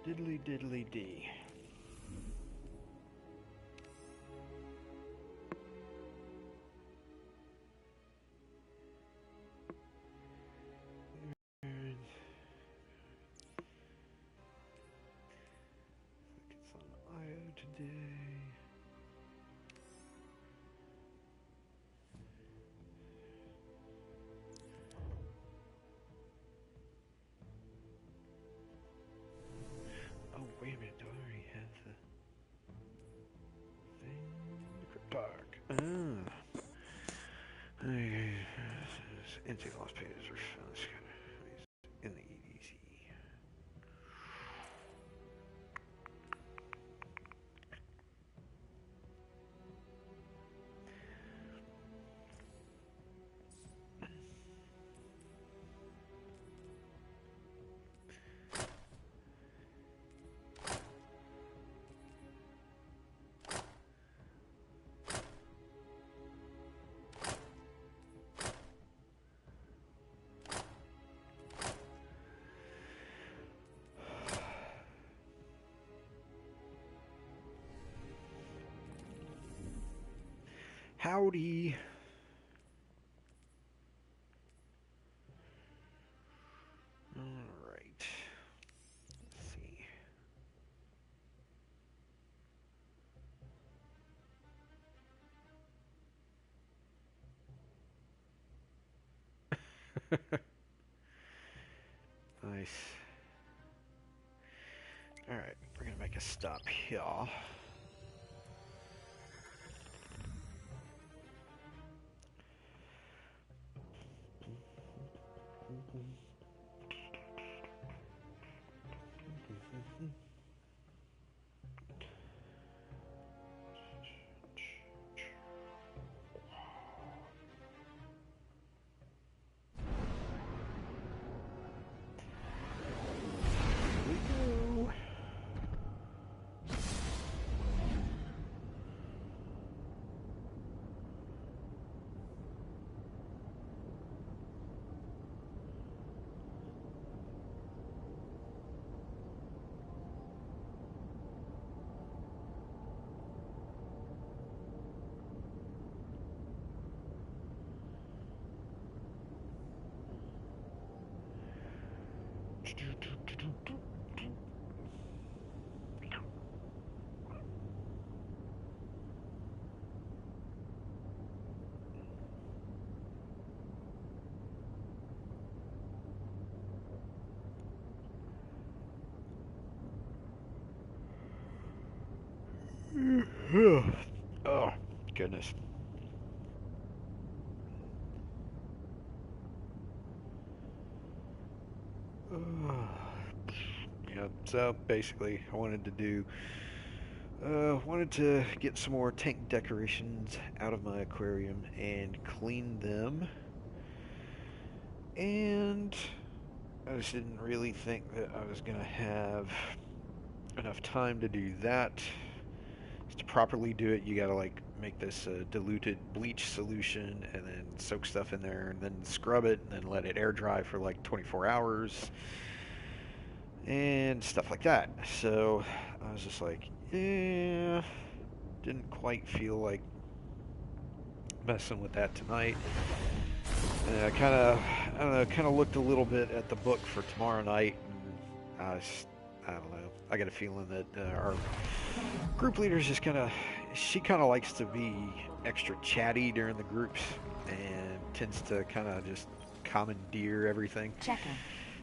Diddly diddly dee. It's on IO today. Oh, wait a minute. Do I already have the thing? The cryptarch. Intake loss pages are in the EDC. Howdy. All right. Let's see. Nice. All right, we're gonna make a stop here. Oh, goodness. Yeah, so basically I wanted to get some more tank decorations out of my aquarium and clean them. And I just didn't really think that I was going to have enough time to do that. To properly do it, you gotta like make this diluted bleach solution and then soak stuff in there and then scrub it and then let it air dry for like 24 hours and stuff like that. So I was just like, yeah, didn't quite feel like messing with that tonight. And I don't know, kind of looked a little bit at the book for tomorrow night, and I don't know. I got a feeling that our group leader's just she kind of likes to be extra chatty during the groups and tends to kind of just commandeer everything. Checking.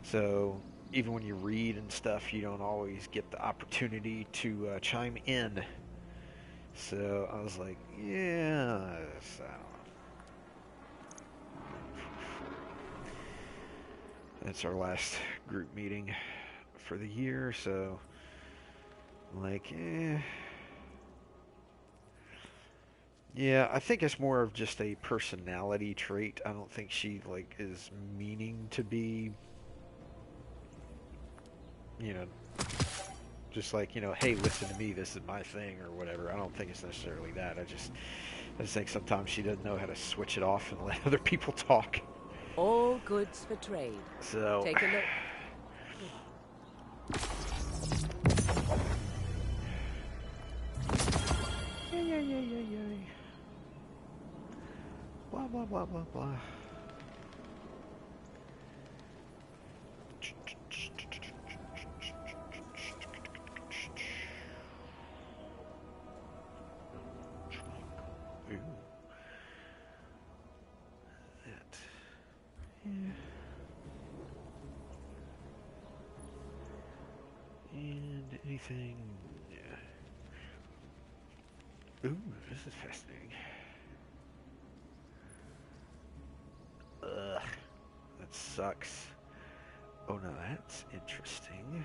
So even when you read and stuff, you don't always get the opportunity to chime in. So I was like, yeah, I don't know. That's our last group meeting for the year, so I'm like, yeah, I think it's more of just a personality trait. I don't think she like is meaning to be, you know, just like, you know, hey, listen to me, this is my thing or whatever. I don't think it's necessarily that. I just think sometimes she doesn't know how to switch it off and let other people talk. All goods for trade. So Take a look. blah, blah, blah, blah. Ooh. That. Yeah. And anything. Yeah. Ooh, this is fascinating. Ugh. That sucks. Oh, no, that's interesting.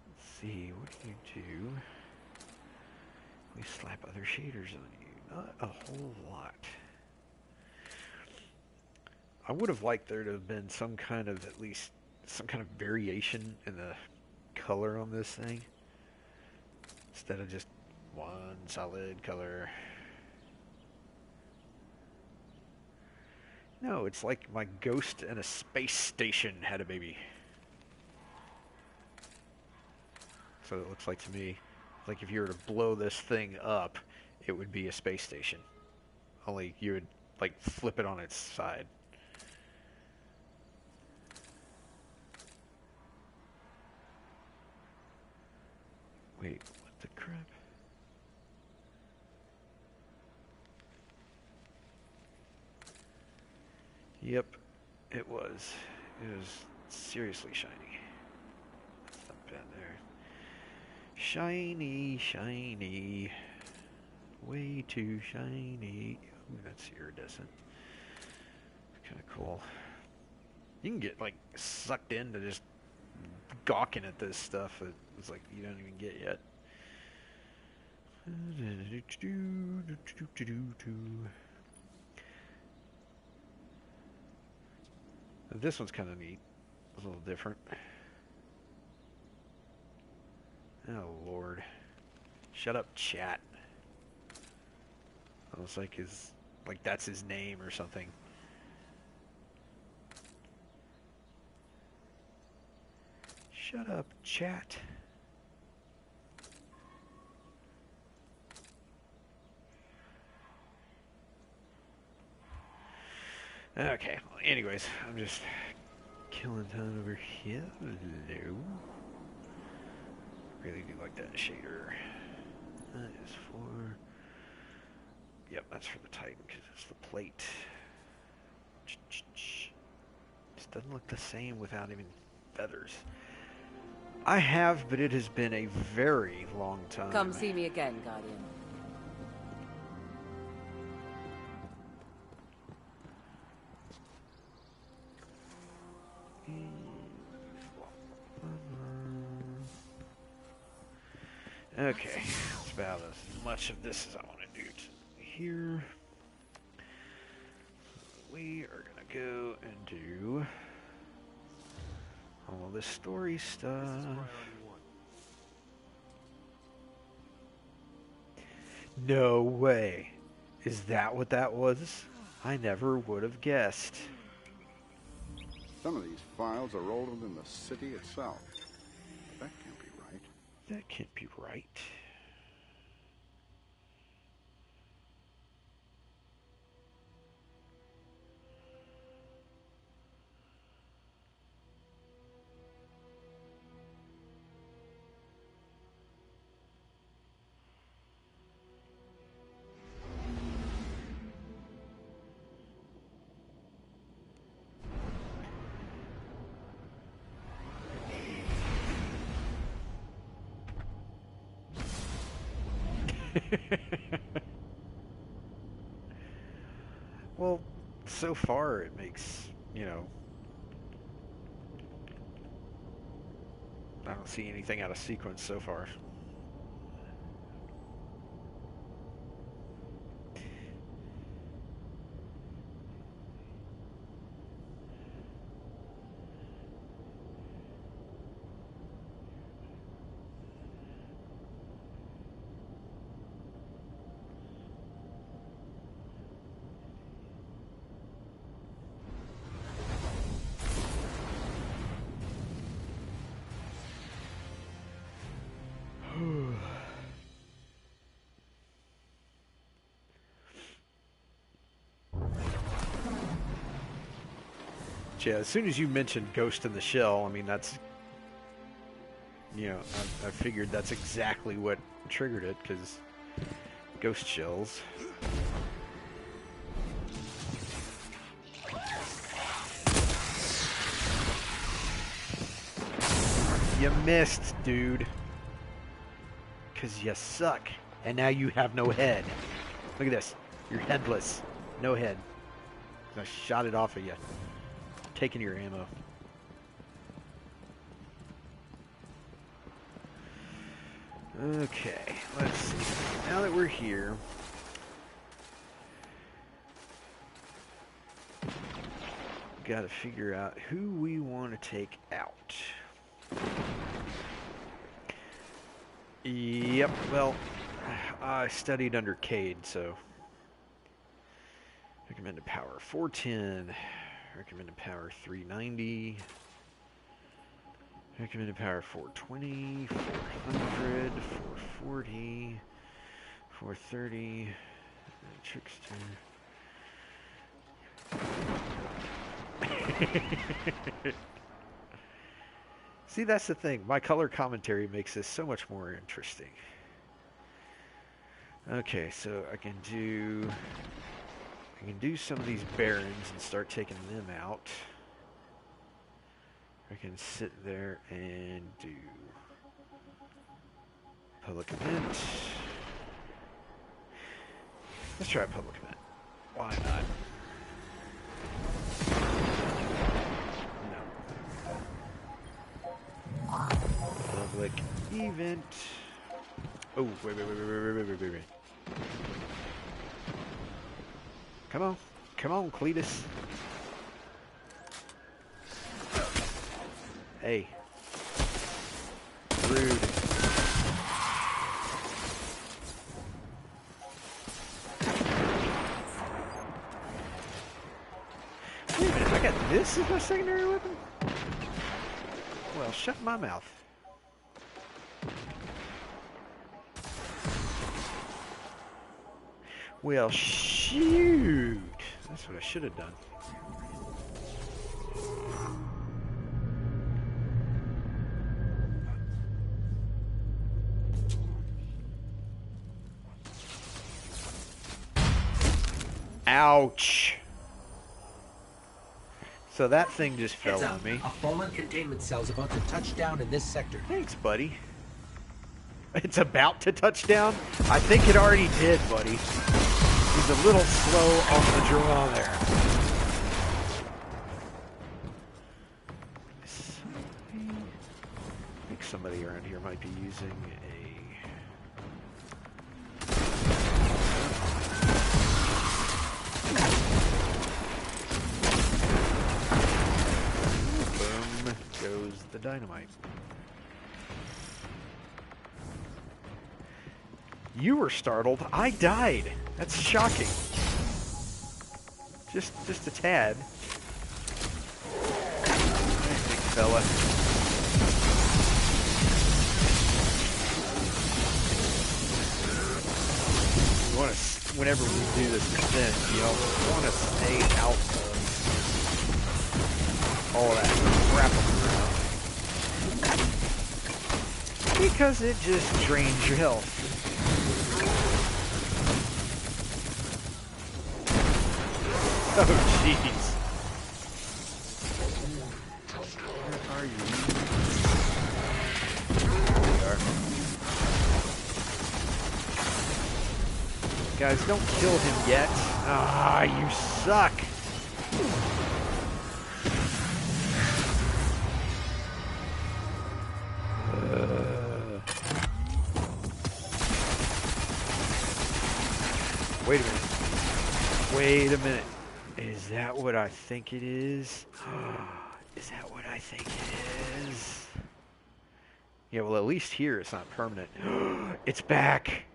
Let's see, what do you do? We slap other shaders on you. Not a whole lot. I would have liked there to have been some kind of, at least, some kind of variation in the color on this thing. Instead of just one solid color. No, it's like my ghost in a space station had a baby. So it looks like to me, like if you were to blow this thing up, it would be a space station. Only you would like flip it on its side. Wait, what the crap? Yep, it was. It was seriously shiny. That's not bad there. Shiny, shiny. Way too shiny. Ooh, that's iridescent. Kind of cool. You can get like sucked into just gawking at this stuff that it's like you don't even get yet. This one's kind of neat. A little different. Oh Lord. Shut up, chat. I was like that's his name or something. Shut up, chat. Okay, well, anyways, I'm just killing time over here. Hello. Really do like that shader. That is for... Yep, that's for the Titan, because it's the plate. This doesn't look the same without even feathers. I have, but it has been a very long time. Come see me again, Guardian. Okay, that's about as much of this as I want to do here. We are going to go and do all this story stuff. No way. Is that what that was? I never would have guessed. Some of these files are older than the city itself. That can't be right. That can't be right. Well, so far it makes, you know, I don't see anything out of sequence so far. yeah, as soon as you mentioned Ghost in the Shell, I mean, that's, you know, I figured that's exactly what triggered it, because ghost shells. You missed, dude. Because you suck. And now you have no head. Look at this. You're headless. No head. I shot it off of you. Taking your ammo. Okay, let's see. Now that we're here, we gotta figure out who we want to take out. Yep, well, I studied under Cade, so recommended power 410, recommended power 390, recommended power 420, 400, 440, 430, trickster. See, that's the thing. My color commentary makes this so much more interesting. Okay, so I can do some of these barons and start taking them out. I can sit there and do public event. Let's try public event. Why not? Public event. Oh, wait. Come on, Cletus. Hey. Rude. Wait a minute, I got this as my secondary weapon? Well, shut my mouth. Well, shoot. That's what I should have done. Ouch. So that thing just fell on me. A fallen containment cell's about to touch down in this sector. Thanks, buddy. It's about to touch down? I think it already did, buddy. He's a little slow on the draw there. I think somebody around here might be using Boom goes the dynamite. You were startled. I died. That's shocking. Just a tad. Nice big fella. You want to, whenever we do this descent, you know, want to stay out of all that crap around. Because it just drains your health. Oh, jeez. Where are you? There you are. Guys, don't kill him yet. Ah, you suck. Wait a minute. Wait a minute. Is that what I think it is? Is that what I think it is? Yeah, well, at least here it's not permanent. It's back!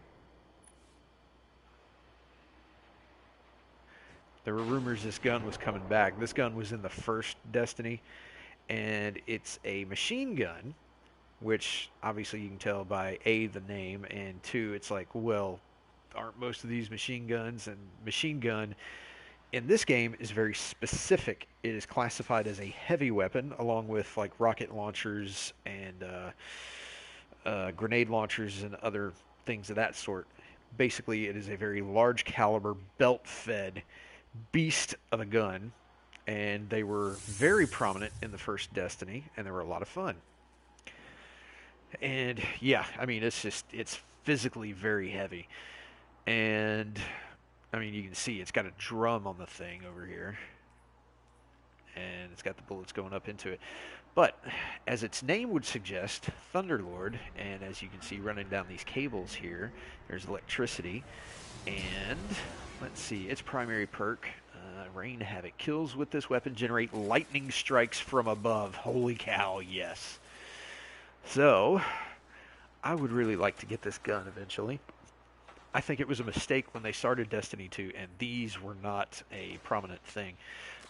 There were rumors this gun was coming back. This gun was in the first Destiny, and it's a machine gun, which obviously you can tell by A, the name, and two, it's like, well, aren't most of these machine guns? And machine gun in this game is very specific. It is classified as a heavy weapon, along with like rocket launchers and grenade launchers and other things of that sort. Basically, it is a very large caliber, belt-fed beast of a gun, and they were very prominent in the first Destiny, and they were a lot of fun. And yeah, I mean, it's physically very heavy, and I mean, you can see it's got a drum on the thing over here, and it's got the bullets going up into it. But as its name would suggest, Thunderlord, and as you can see running down these cables here, there's electricity, and let's see, its primary perk, Rain Havoc. Kills with this weapon generate lightning strikes from above. Holy cow, yes. So, I would really like to get this gun eventually. I think it was a mistake when they started Destiny 2, and these were not a prominent thing.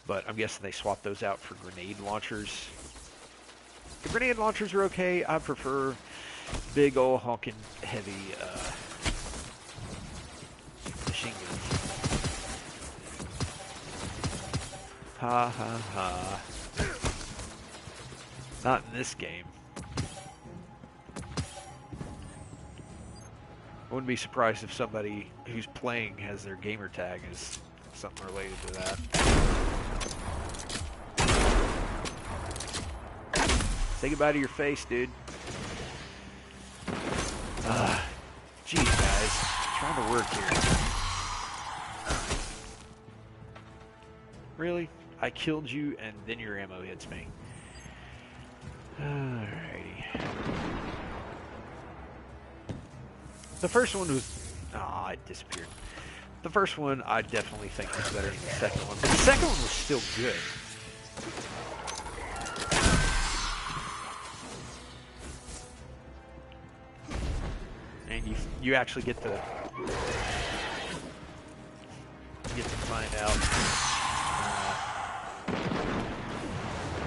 But I'm guessing they swapped those out for grenade launchers. The grenade launchers are okay. I prefer big ol' honkin' heavy machine guns. Ha ha ha. Not in this game. I wouldn't be surprised if somebody who's playing has their gamer tag as something related to that. Say goodbye to your face, dude. Geez, guys. I'm trying to work here. Really? I killed you and then your ammo hits me. Alrighty. The first one was... Ah, it disappeared. The first one I definitely think was better than the second one. But the second one was still good. And you actually get to find out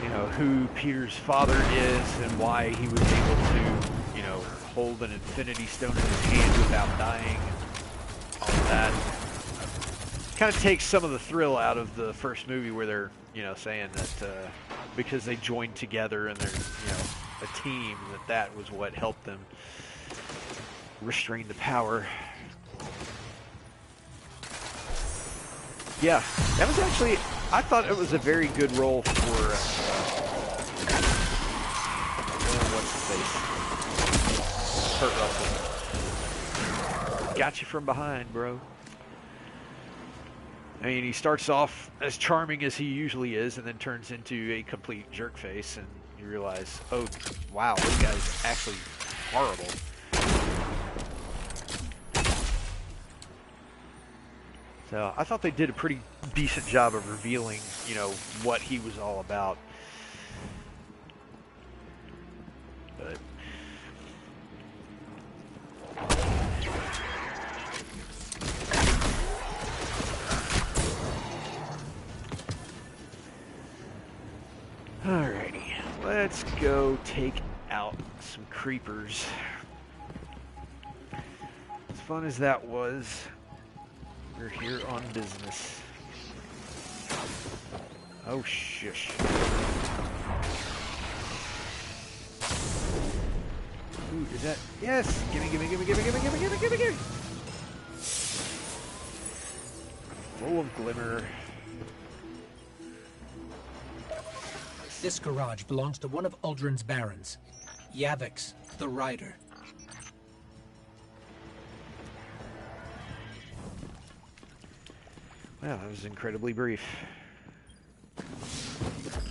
you know, who Peter's father is and why he was able to, you know, hold an infinity stone in his hand without dying and all of that. Kind of takes some of the thrill out of the first movie where they're, you know, saying that because they joined together and they're, you know, a team, that was what helped them restrain the power. Yeah, that was actually, I thought it was a very good role for, what's his face? Kurt Russell. Got you from behind, bro. I mean, he starts off as charming as he usually is and then turns into a complete jerk face, and you realize, oh, wow, this guy's actually horrible. So I thought they did a pretty decent job of revealing, you know, what he was all about. But alrighty, let's go take out some creepers. As fun as that was, we're here on business. Oh, shush. Ooh, is that? Yes! Gimme, gimme, gimme, gimme, gimme, gimme, gimme, gimme, gimme! Full of glimmer. This garage belongs to one of Uldren's barons, Yavix, the Rider. Well, that was incredibly brief.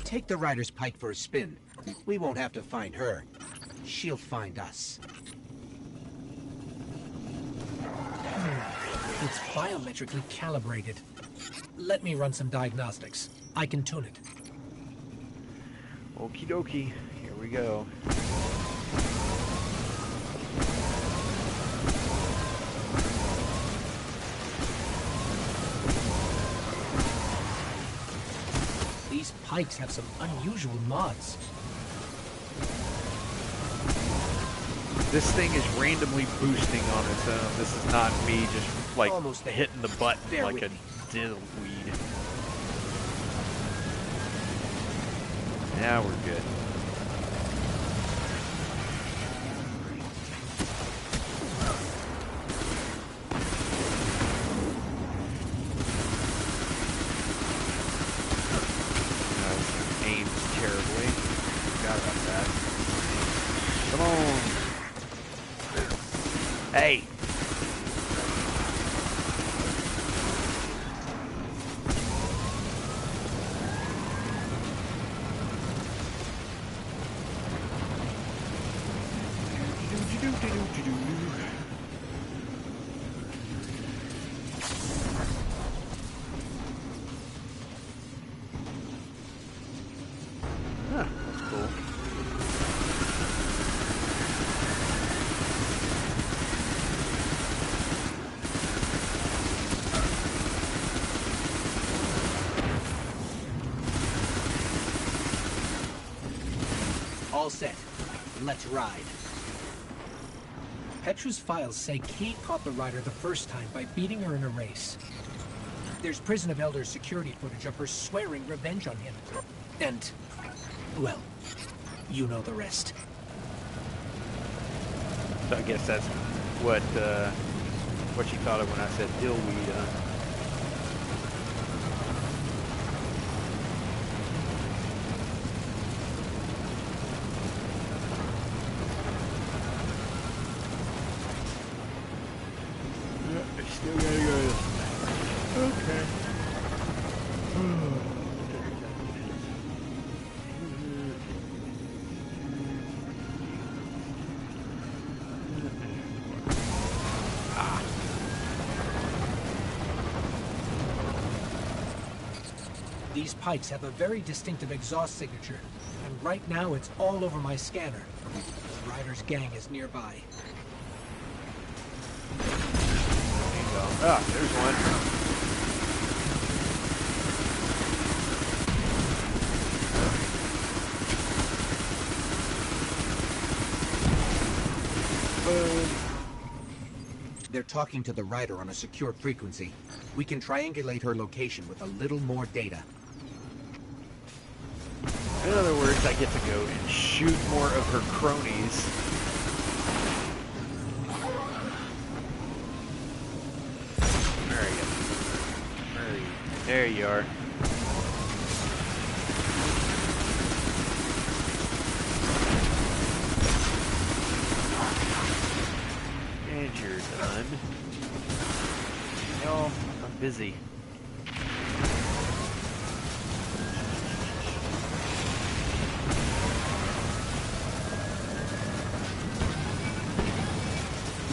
Take the Rider's pike for a spin. We won't have to find her. She'll find us. It's biometrically calibrated. Let me run some diagnostics. I can tune it. Okie dokie, here we go. These pikes have some unusual mods. This thing is randomly boosting on its own. This is not me just like Almost there. hitting the button Bear like with a me. diddleweed. Now we're good. Aims terribly. Forgot about that. Come on. Hey. Huh, that's cool. All set. Let's ride. Petra's files say Kate caught the rider the first time by beating her in a race. There's Prison of Elders security footage of her swearing revenge on him. And, well, you know the rest. So I guess that's what you thought of when I said dillweed, huh? Still gotta go. Okay. These pipes have a very distinctive exhaust signature, and right now it's all over my scanner. The rider's gang is nearby. There you go. Ah, there's one. They're talking to the rider on a secure frequency. We can triangulate her location with a little more data. In other words, I get to go and shoot more of her cronies. There you are. And you're done. No, I'm busy.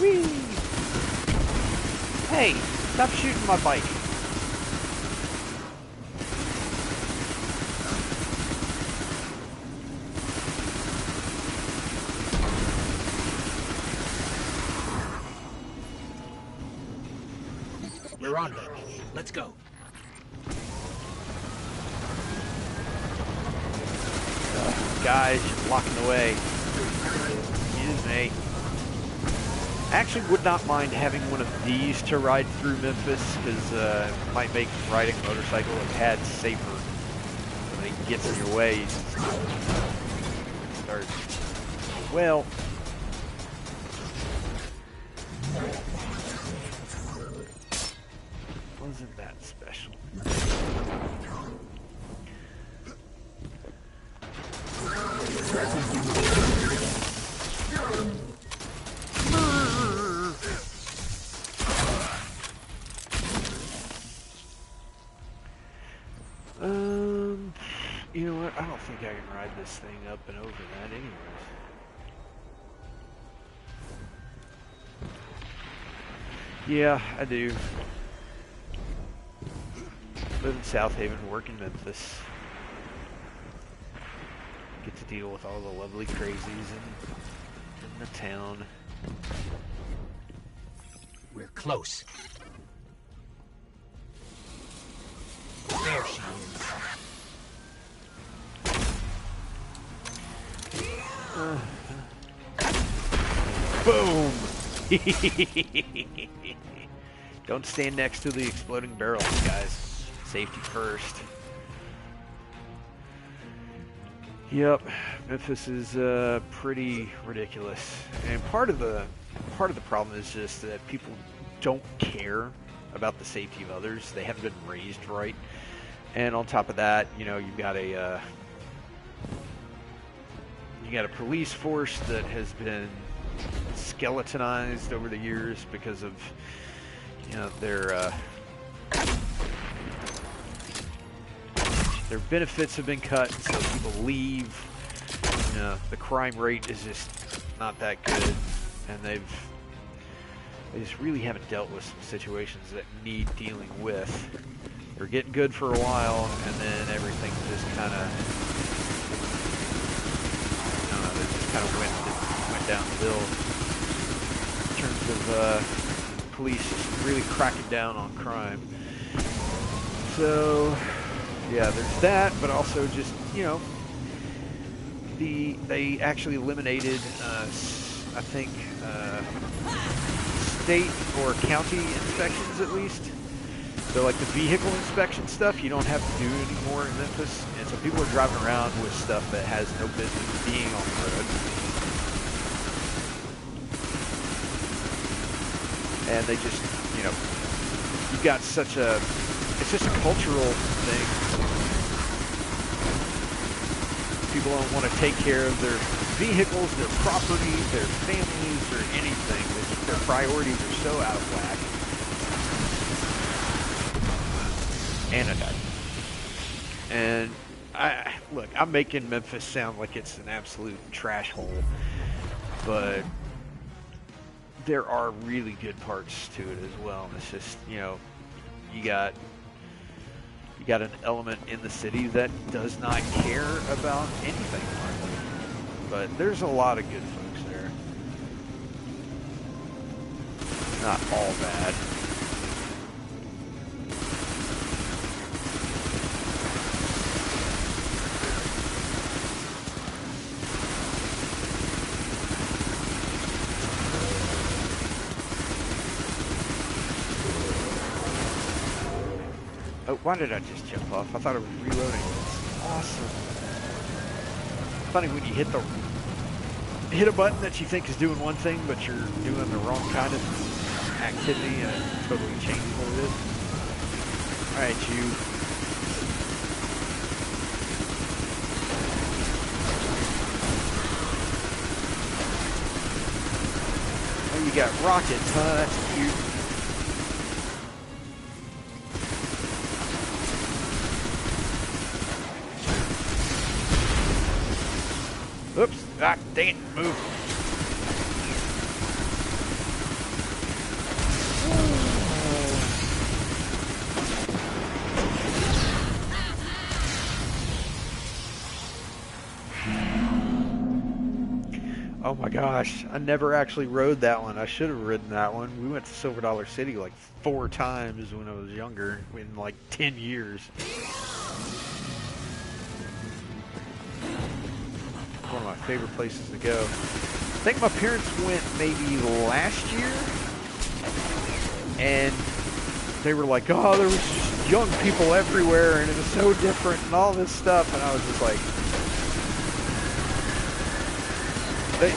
Whee! Hey, stop shooting my bike. We're on them. Let's go. Guys, you're blocking the way. Excuse me. I actually would not mind having one of these to ride through Memphis, because it might make riding a motorcycle a tad safer. When it gets in your way, you just start. Well. Wasn't that special? You know what? I don't think I can ride this thing up and over that anyways. Yeah, I do. Live in South Haven, work in Memphis. Get to deal with all the lovely crazies in the town. We're close. There she is. Boom! Don't stand next to the exploding barrels, guys. Safety first. Yep, Memphis is pretty ridiculous, and part of the problem is just that people don't care about the safety of others. They haven't been raised right, and on top of that, you got a police force that has been skeletonized over the years because of their benefits have been cut, so people leave. The crime rate is just not that good, and they just really haven't dealt with some situations that need dealing with. They're getting good for a while, and then everything just kind of, they just kind of went downhill in terms of police just really cracking down on crime. So, yeah, there's that, but also just, they actually eliminated, I think, state or county inspections at least. So like the vehicle inspection stuff, you don't have to do anymore in Memphis, and so people are driving around with stuff that has no business being on the road. And they just, you've got it's just a cultural thing. People don't want to take care of their vehicles, their property, their families, or anything. Their priorities are so out of whack. And I died. And look, I'm making Memphis sound like it's an absolute trash hole, but there are really good parts to it as well. It's just, you got an element in the city that does not care about anything hardly. But there's a lot of good folks there. Not all bad. Oh, why did I just jump off? I thought it was reloading. That's awesome. Funny when you hit a button that you think is doing one thing, but you're doing the wrong kind of activity, and it totally changes what it is. Alright, you. Oh, you got rockets, huh? That's cute. Oops. Ah, dang it. Move. Oh my gosh. I never actually rode that one. I should have ridden that one. We went to Silver Dollar City like 4 times when I was younger, in like 10 years. One of my favorite places to go. I think my parents went maybe last year, and they were like, oh, there was just young people everywhere, and it was so different, and all this stuff, and I was just like,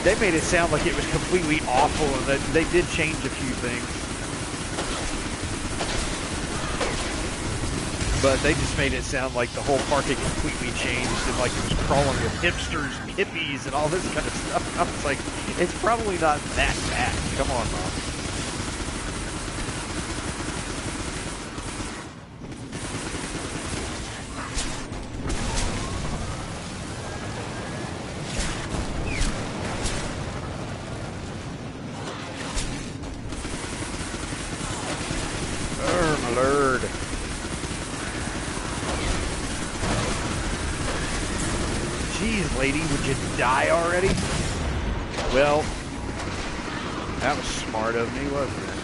they made it sound like it was completely awful, and that they did change a few things. But they just made it sound like the whole park had completely changed, and like it was crawling with hipsters and hippies and all this kind of stuff. And I was like, it's probably not that bad. Come on, Mom. Oh, my lord. Jeez, lady, would you die already? Well, that was smart of me, wasn't it?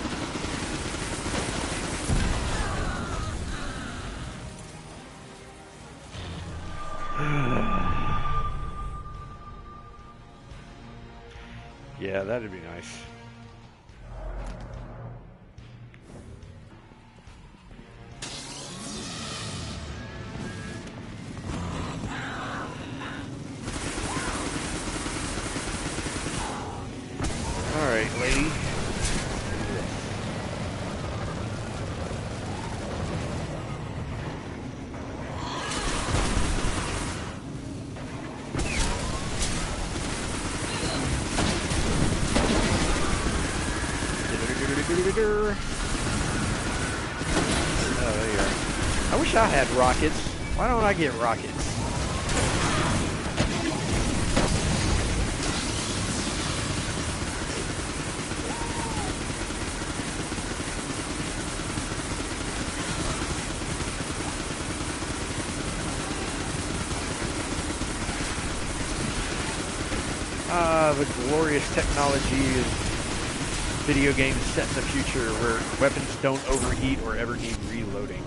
Yeah, that'd be nice. later. Oh, there you are. I wish I had rockets. Why don't I get rockets? The glorious technology of video games set in the future where weapons don't overheat or ever need reloading.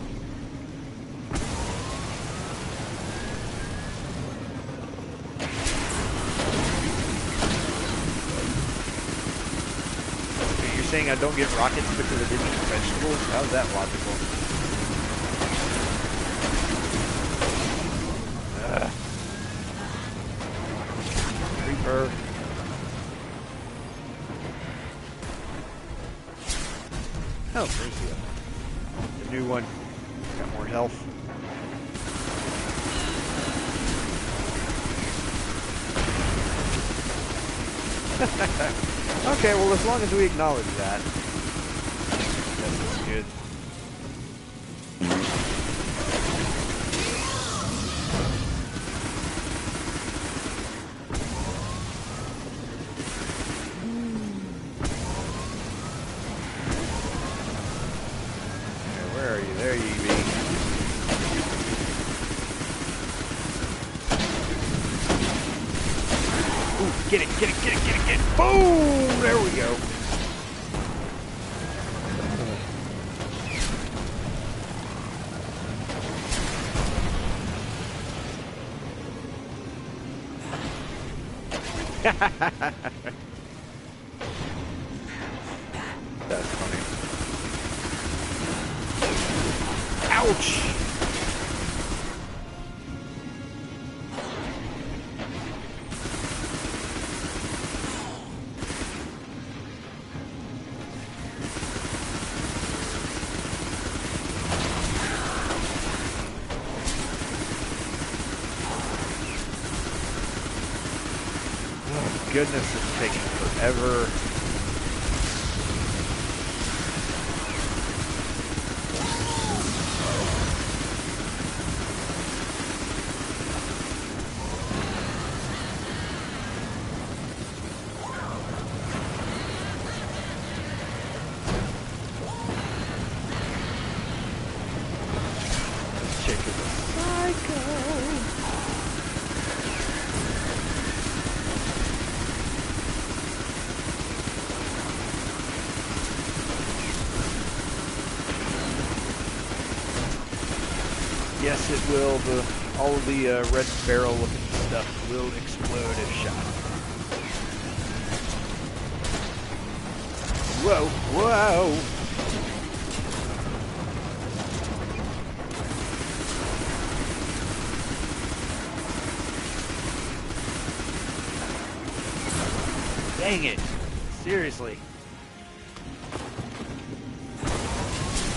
You're saying I don't get rockets because I didn't eat vegetables? How's that logical? Creeper. Oh, there's the new one. Got more health. Okay, well, as long as we acknowledge that, that's good. Where are you? There you be. Ooh, get it, get it, get it, get it, get it. Boom! There we go. That's funny. Ouch! Oh, goodness, it's taking forever. This chick is a psycho. Yes, it will. All of the red barrel looking stuff will explode if shot. Whoa, whoa! Dang it! Seriously.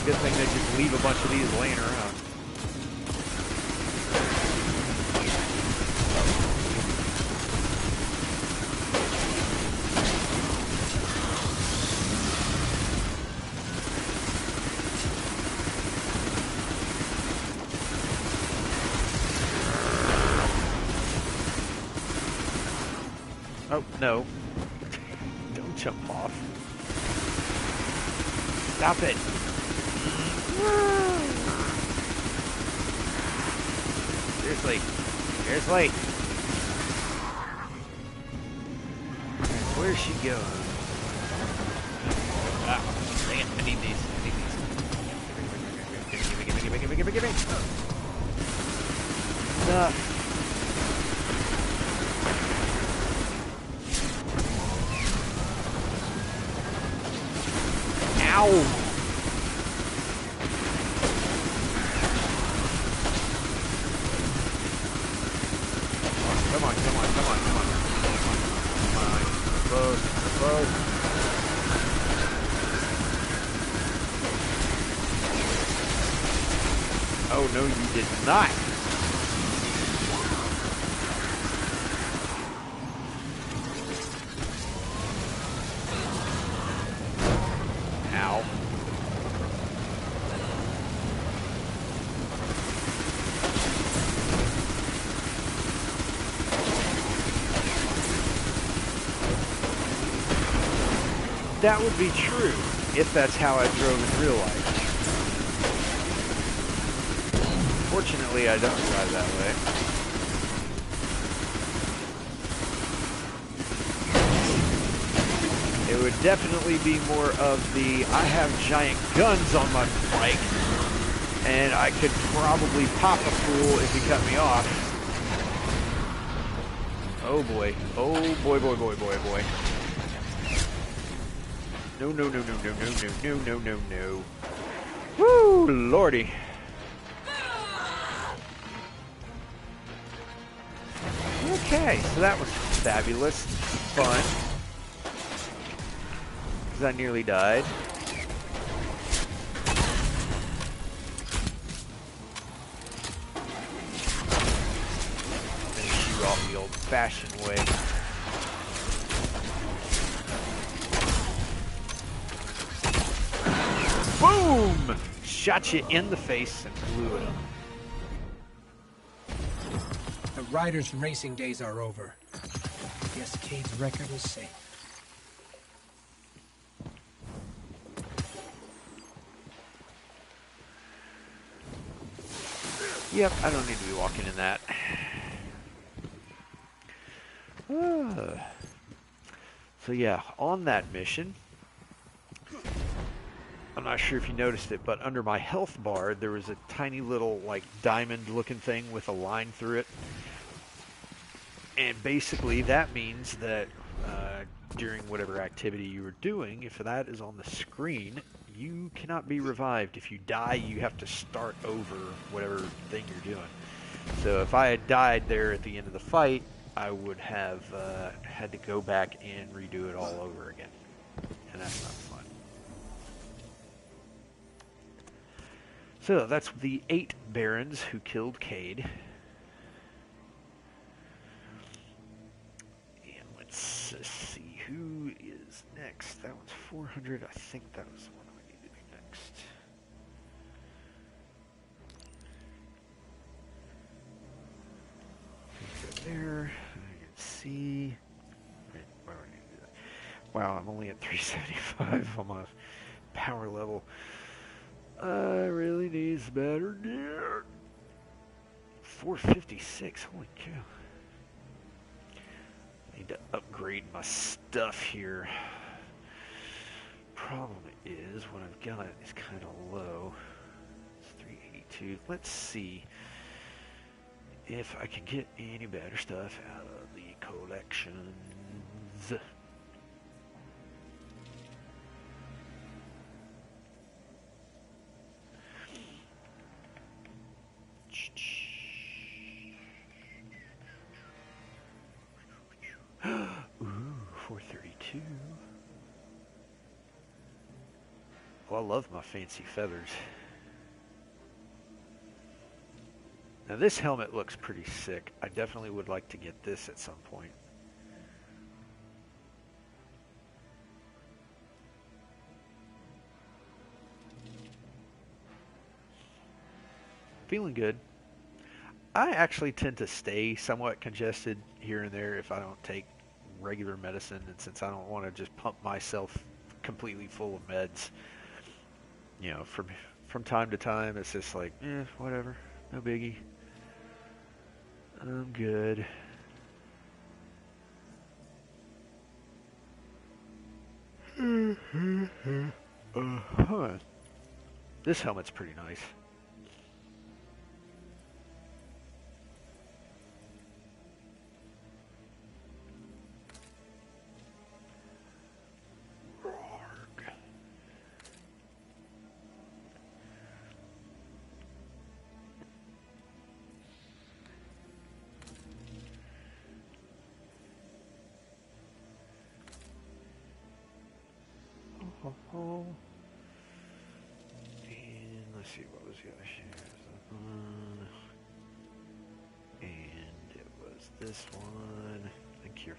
Good thing they just leave a bunch of these laying around. Oh, no. Don't jump off. Stop it. Seriously. Seriously. Where's she going? Ah, dang it. I need these. I need these. Give me. Ow! Come on. Close. Oh, no, you did not. Ow. That would be true if that's how I drove in real life. Fortunately, I don't drive that way. It would definitely be more of the, I have giant guns on my bike, and I could probably pop a fool if he cut me off. Oh boy. Oh boy, boy, boy, boy, boy. No, no, no, no, no, no, no, no, no, no, no. Woo, lordy. Okay, so that was fabulous. Fun. Because I nearly died. And shoot off the old-fashioned way. Boom! Shot you in the face and blew it up. The riders' racing days are over. Guess Cade's record is safe. Yep, I don't need to be walking in that. So yeah, on that mission, I'm not sure if you noticed it, but under my health bar, there was a tiny little, like, diamond-looking thing with a line through it. And basically, that means that during whatever activity you were doing, if that is on the screen, you cannot be revived. If you die, you have to start over whatever thing you're doing. So if I had died there at the end of the fight, I would have had to go back and redo it all over again. And that's not fun. So that's the 8 barons who killed Cade. And let's see who is next. That one's 400. I think that was the one I need to do next. Go there. I can see. Wait, why do I need to do that? Wow, I'm only at 375 on my power level. I really need some better gear. 456, holy cow. I need to upgrade my stuff here. Problem is, what I've got is kind of low. It's 382. Let's see if I can get any better stuff out of the collections. Ooh, 432. Well, I love my fancy feathers. Now this helmet looks pretty sick. I definitely would like to get this at some point. Feeling good. I actually tend to stay somewhat congested here and there if I don't take regular medicine, and since I don't want to just pump myself completely full of meds, you know, from time to time, it's just like, whatever, no biggie. I'm good. This helmet's pretty nice. And let's see, what was the other here? And it was this one. Thank you.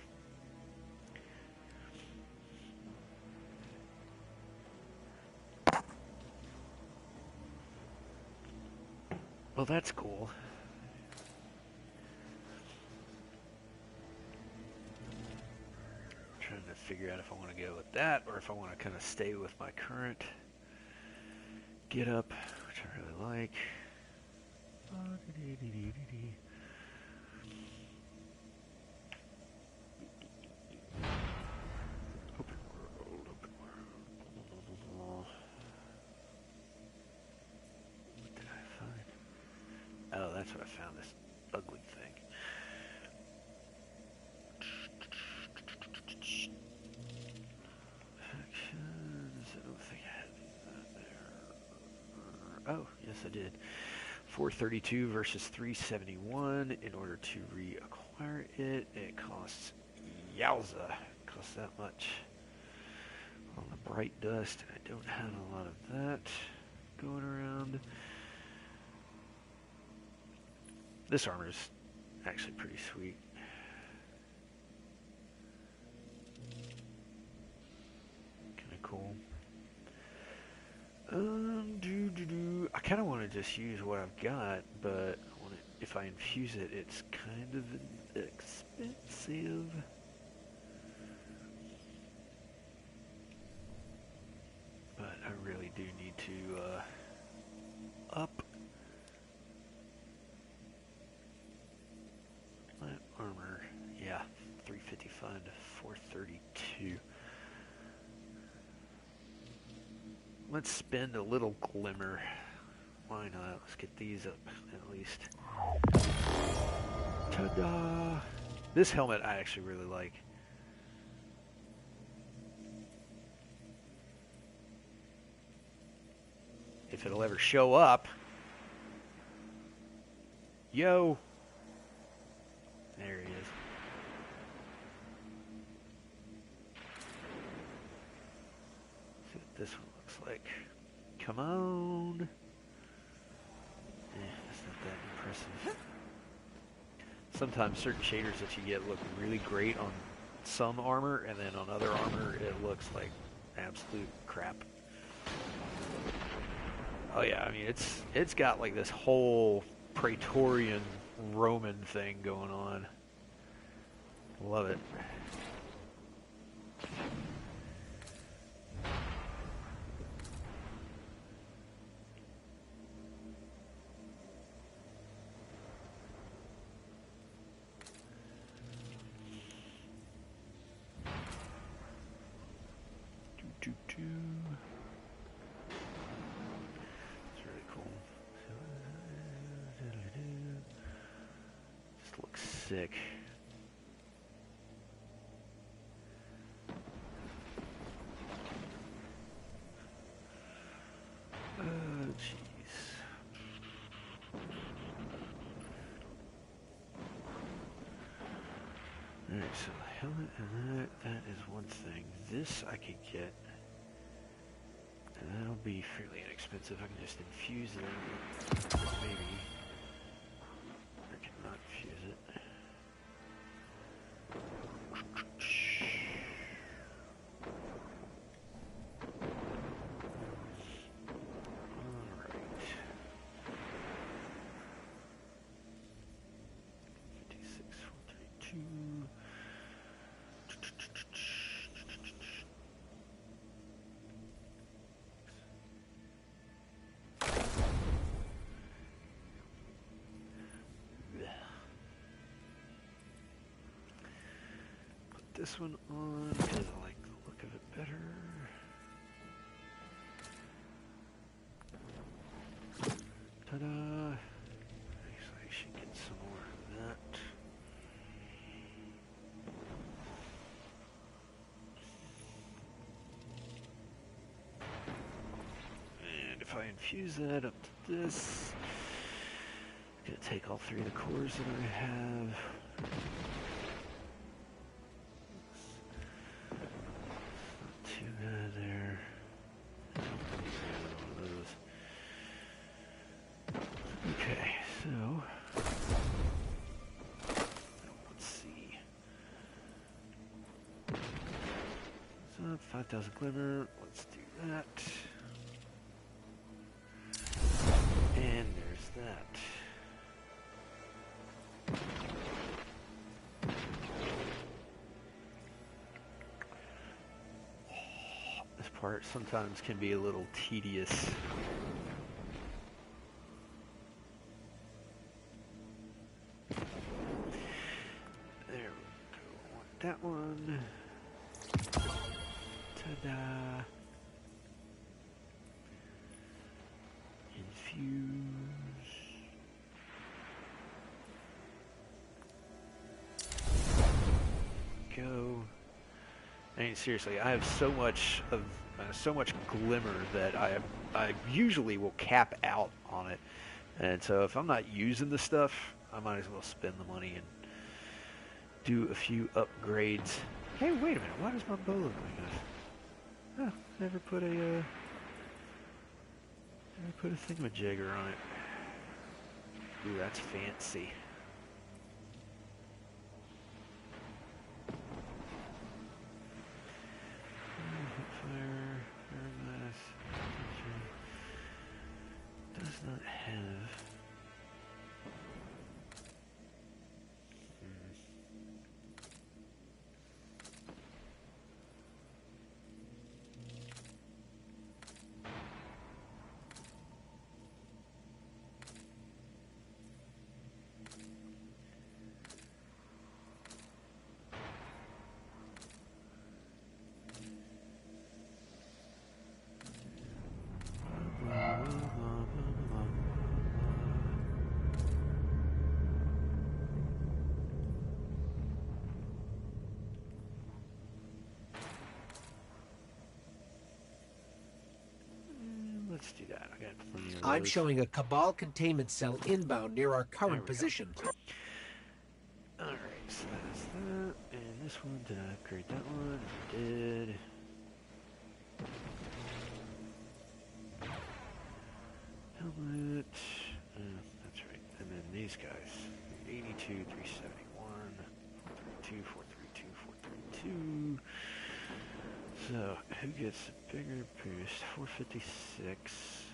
Well, that's cool. Trying to figure out if I want to go with that or if I want to kind of stay with my current get up, which I really like. Open world, open world. What did I find? Oh, that's what I found, this ugly thing. Actions, I don't think I had that there. Oh, yes I did. 432 versus 371. In order to reacquire it, it costs, yowza, it costs that much on the bright dust. I don't have a lot of that going around. This armor is actually pretty sweet. Kind of cool. I kind of want to just use what I've got, but if I infuse it, it's kind of expensive. But I really do need to up my armor. Yeah, 355 to 432. Let's spend a little glimmer. Why not? Let's get these up at least. Ta-da! This helmet I actually really like. If it'll ever show up. Yo! There he is. See what this one looks like. Come on! That's not that impressive. Sometimes certain shaders that you get look really great on some armor, and then on other armor it looks like absolute crap. Oh yeah, I mean it's got like this whole Praetorian Roman thing going on. Love it. It's really cool. Just looks sick. Oh, jeez. Alright, so the helmet and that is one thing. This I could get. And that'll be fairly inexpensive. I can just infuse it. Maybe. I cannot infuse it. Alright. 56, 432. This one on because I like the look of it better. Ta-da! Actually, I should get some more of that. And if I infuse that up to this, I'm gonna take all three of the cores that I have. There. Okay, so let's see. So 5,000 glimmer. Let's do that. And there's that. part sometimes can be a little tedious. There we go. Want that one. Ta-da. Infuse. Go. I mean, seriously, I have so much glimmer that I usually will cap out on it, and so if I'm not using the stuff, I might as well spend the money and do a few upgrades. Hey, wait a minute! Why does my bow look like this? Oh, never put a thingamajigger on it. Ooh, that's fancy. Does not have. Let's do that. I got plenty of those. I'm showing a Cabal containment cell inbound near our current position. Alright, so that's that. And this one, did I upgrade that one? I did. Helmet. That's right. And then these guys. 82, 371, 432, 432, 432. So, who gets a bigger boost? 456,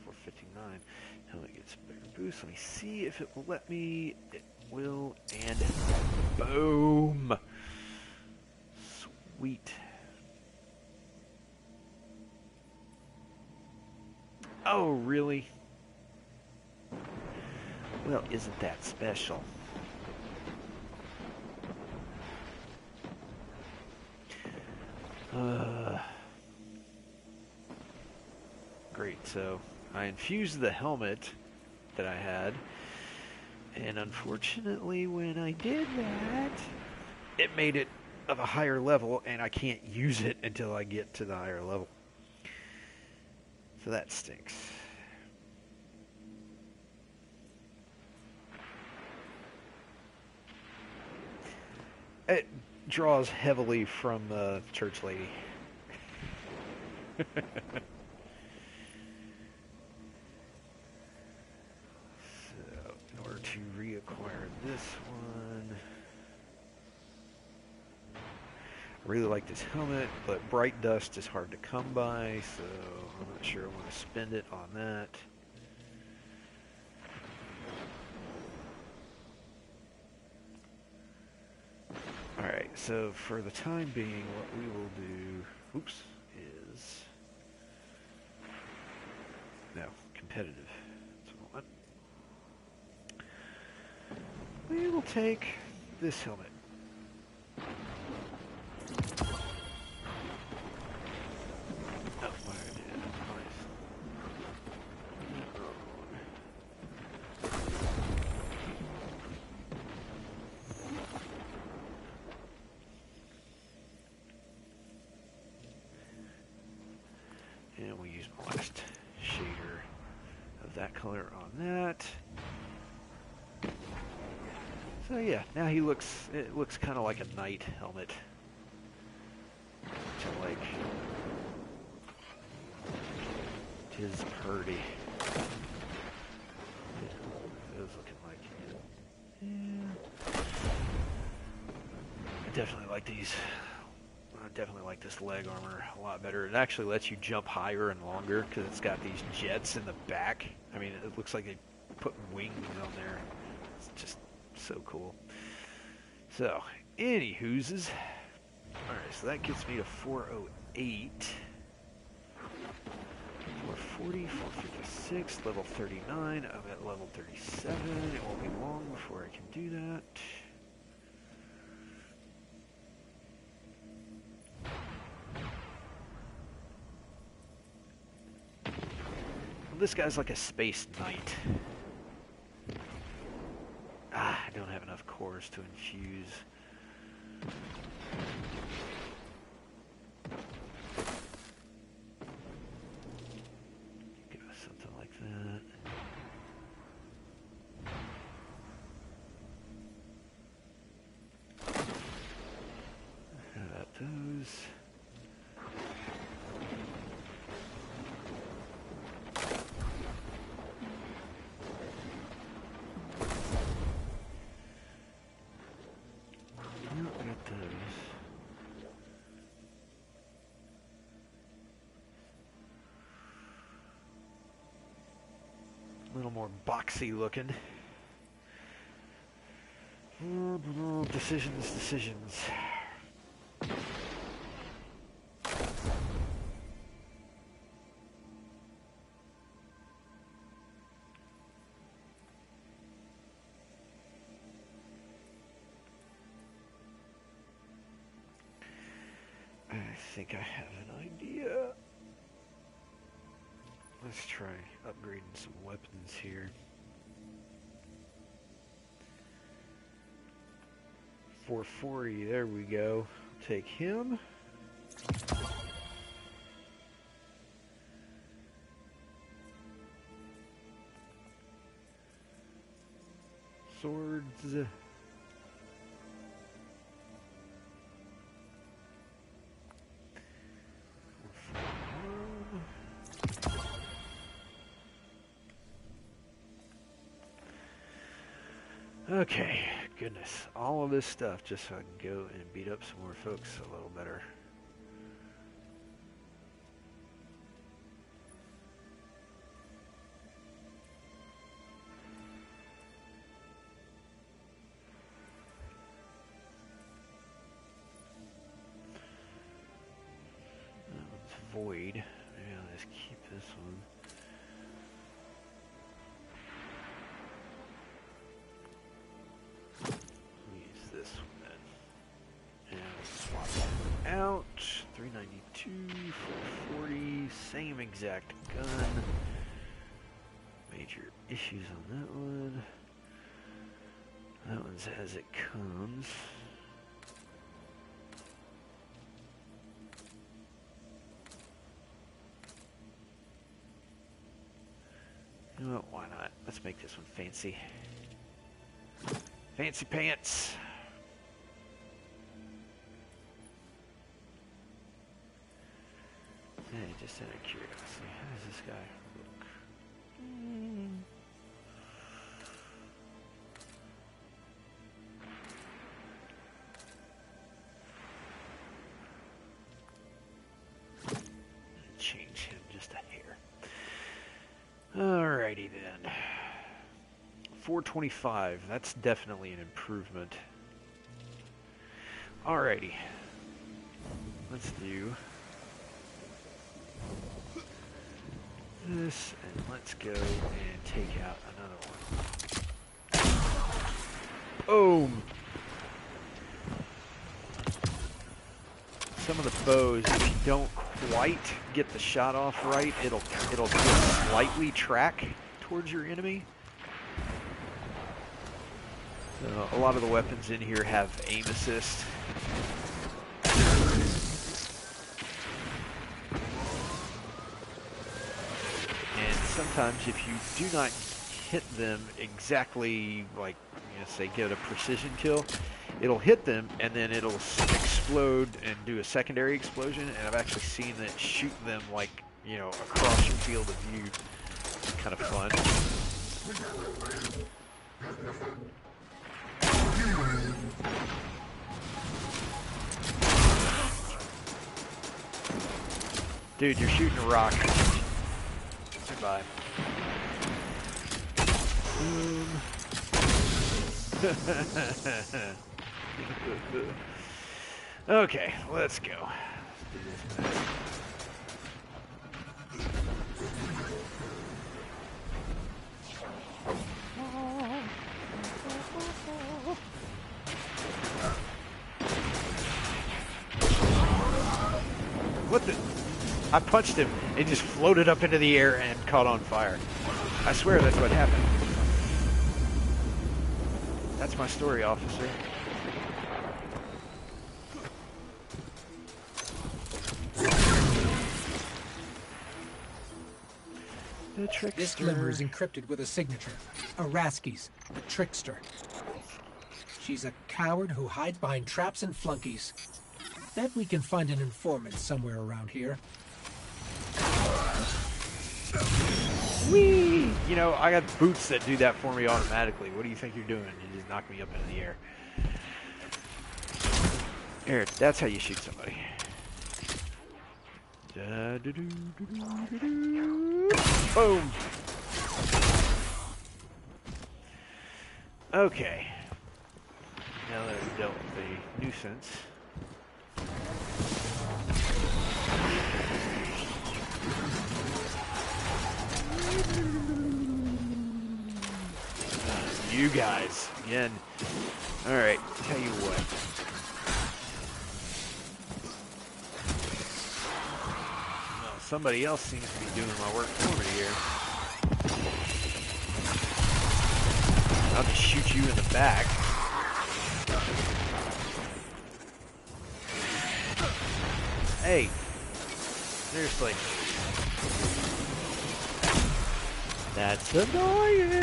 459. Helmet gets a bigger boost. Let me see if it will let me. It will, and boom! Sweet. Oh, really? Well, isn't that special? Great, so I infused the helmet that I had, and unfortunately when I did that, it made it of a higher level, and I can't use it until I get to the higher level. So that stinks. It draws heavily from Church Lady. So, in order to reacquire this one, I really like this helmet, but bright dust is hard to come by, so I'm not sure I want to spend it on that. Alright, so for the time being, what we will do, is, no, competitive. That's what I want. We will take this helmet. Oh, why did I do that? And we'll use my last shader of that color on that. So yeah, now it looks kind of like a knight helmet. Which I like. Tis purdy. Yeah, it was looking like it. Yeah. I definitely like these. I definitely like this leg armor a lot better. It actually lets you jump higher and longer because it's got these jets in the back. I mean, it looks like they put wings on there. It's just so cool. So, any hooses. Alright, so that gets me to 408. 440, 456, level 39. I'm at level 37. It won't be long before I can do that. Well, this guy's like a space knight. Ah, I don't have enough cores to infuse. Go something like that. How about those? A little more boxy looking. Decisions. I think I have an idea. Let's try upgrading some weapons here. 440, there we go. Take him. Swords. Okay, goodness. All of this stuff just so I can go and beat up some more folks a little better. That one's void. Yeah, let's keep this one. Out 392, 440, same exact gun. Major issues on that one. That one's as it comes. You know what? Why not? Let's make this one fancy. Fancy pants. Hey, just out of curiosity, how does this guy look? Change him just a hair. Alrighty then. 425, that's definitely an improvement. Alrighty. Let's do this, and let's go and take out another one. Boom! Some of the bows, if you don't quite get the shot off right, it'll just slightly track towards your enemy. So a lot of the weapons in here have aim assist. Sometimes if you do not hit them exactly, like, you know, say get a precision kill, it'll hit them and then it'll explode and do a secondary explosion, and I've actually seen that shoot them, like, you know, across your field of view. It's kind of fun. Dude, you're shooting a rock. Goodbye. Boom. Okay, let's go. Let's do this. What the? I punched him. It just floated up into the air and caught on fire. I swear that's what happened. That's my story, officer. The trickster. This glimmer is encrypted with a signature. Araski's, the trickster. She's a coward who hides behind traps and flunkies. Bet we can find an informant somewhere around here. Whee! You know, I got boots that do that for me automatically. What do you think you're doing? You just knock me up into the air. Here, that's how you shoot somebody. Boom! Okay. Now that I've dealt with the nuisance. You guys, again. Alright, tell you what. Well, somebody else seems to be doing my work for me here. I'll just shoot you in the back. Hey, seriously. That's annoying.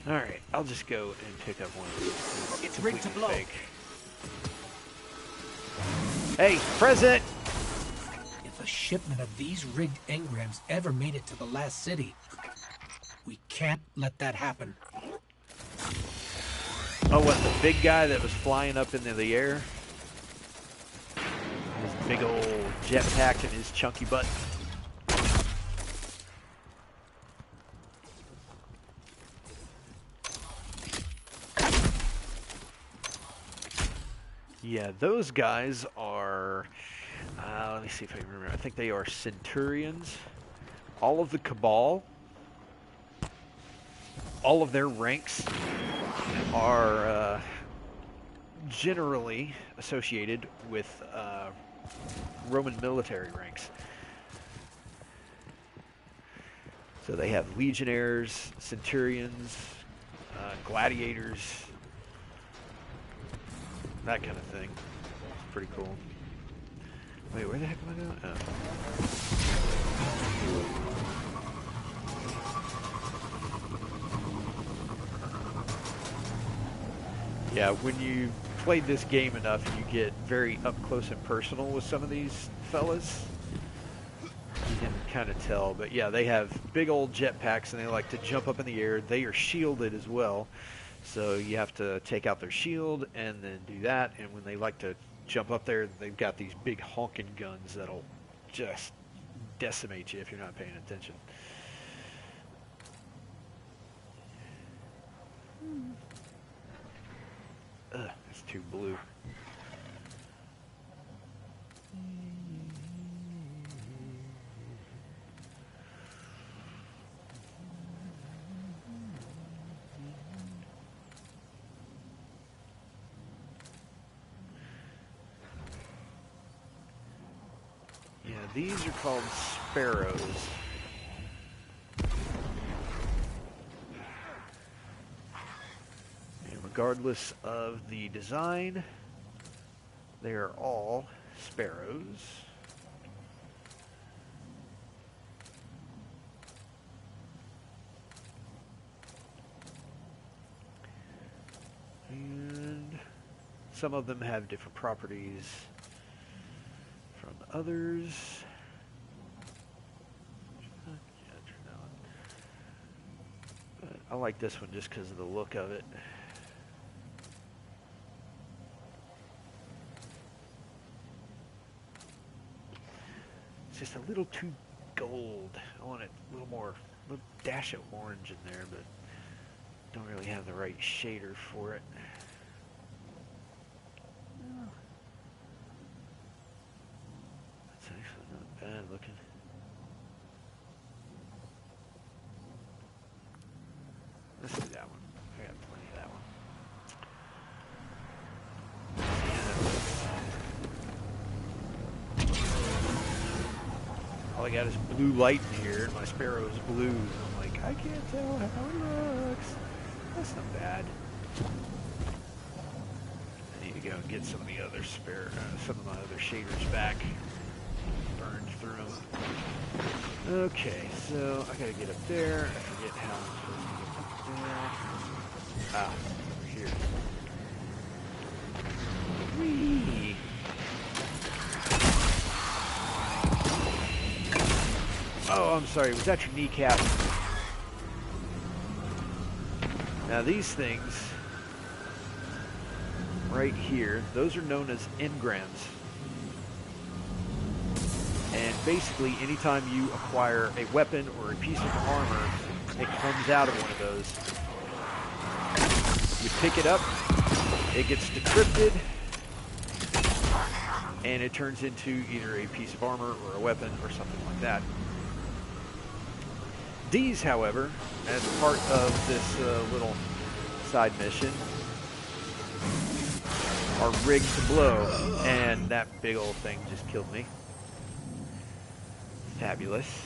Alright, I'll just go and pick up one of these. It's rigged to blow. Fake. Hey, present! If a shipment of these rigged engrams ever made it to the last city, we can't let that happen. Oh, what, the big guy that was flying up into the air? His big old jetpack and his chunky butt. Yeah, those guys are, let me see if I can remember. I think they are Centurions. All of the Cabal, all of their ranks are generally associated with Roman military ranks. So they have legionnaires, centurions, gladiators, that kind of thing. It's pretty cool. Wait, where the heck am I going? Oh. Yeah, when you played this game enough, you get very up close and personal with some of these fellas. You can kind of tell, but yeah, they have big old jetpacks and they like to jump up in the air. They are shielded as well, so you have to take out their shield and then do that. And when they like to jump up there, they've got these big honking guns that'll just decimate you if you're not paying attention. Ugh, it's too blue. Yeah, these are called sparrows. Regardless of the design, they are all sparrows. And some of them have different properties from others. But I like this one just because of the look of it. Just a little too gold. I want it a little more, a little dash of orange in there, but don't really have the right shader for it. That's actually not bad looking. All I got is blue light in here, and my Sparrow is blue. And I'm like, I can't tell how it looks. That's not bad. I need to go and get some of the other some of my other shaders back. Burned through them. Okay, so I gotta get up there. I forget how I'm supposed to get up there. Ah, over here. Whee! Oh, I'm sorry. Was that your kneecap? Now these things right here, those are known as engrams. And basically, anytime you acquire a weapon or a piece of armor, it comes out of one of those. You pick it up, it gets decrypted, and it turns into either a piece of armor or a weapon or something like that. These, however, as part of this little side mission, are rigged to blow, and that big old thing just killed me. Fabulous.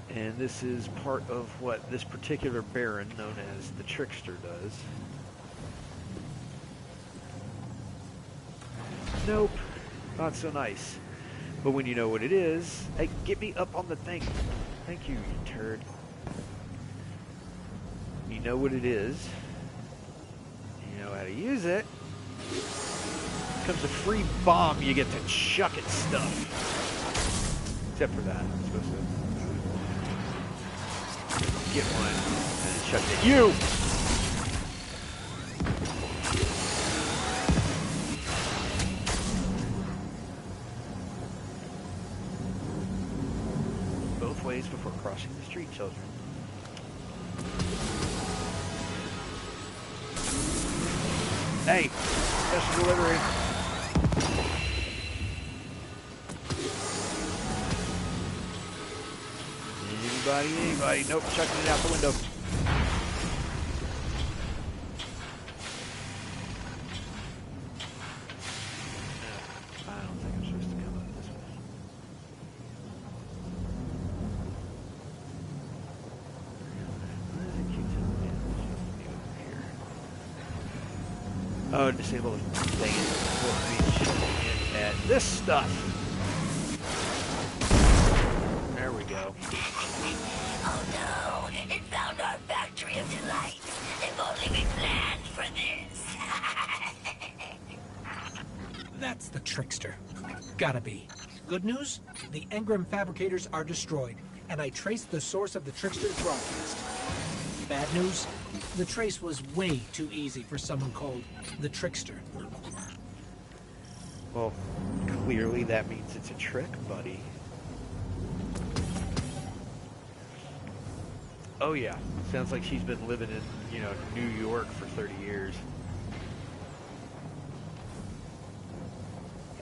And this is part of what this particular Baron, known as the Trickster, does. Nope, not so nice. But when you know what it is, hey, get me up on the thing. Thank you, you turd. You know what it is. You know how to use it. Comes a free bomb you get to chuck at stuff. Except for that. I'm supposed to get one and chuck it at you! Both ways before crossing the street, children. Hey! Special delivery. Anybody? Nope, chucking it out the window. I don't think I'm supposed to come out this way. What does it keep telling me I'm supposed to be over here? Oh, disable the thing. It's supposed to be shooting in at this stuff. There we go. Oh no, it found our factory of delights. If only we planned for this. That's the Trickster. Gotta be. Good news? The engram fabricators are destroyed, and I traced the source of the Trickster's broadcast. Bad news? The trace was way too easy for someone called the Trickster. Well, clearly that means it's a trick, buddy. Oh yeah, sounds like she's been living in, New York for 30 years.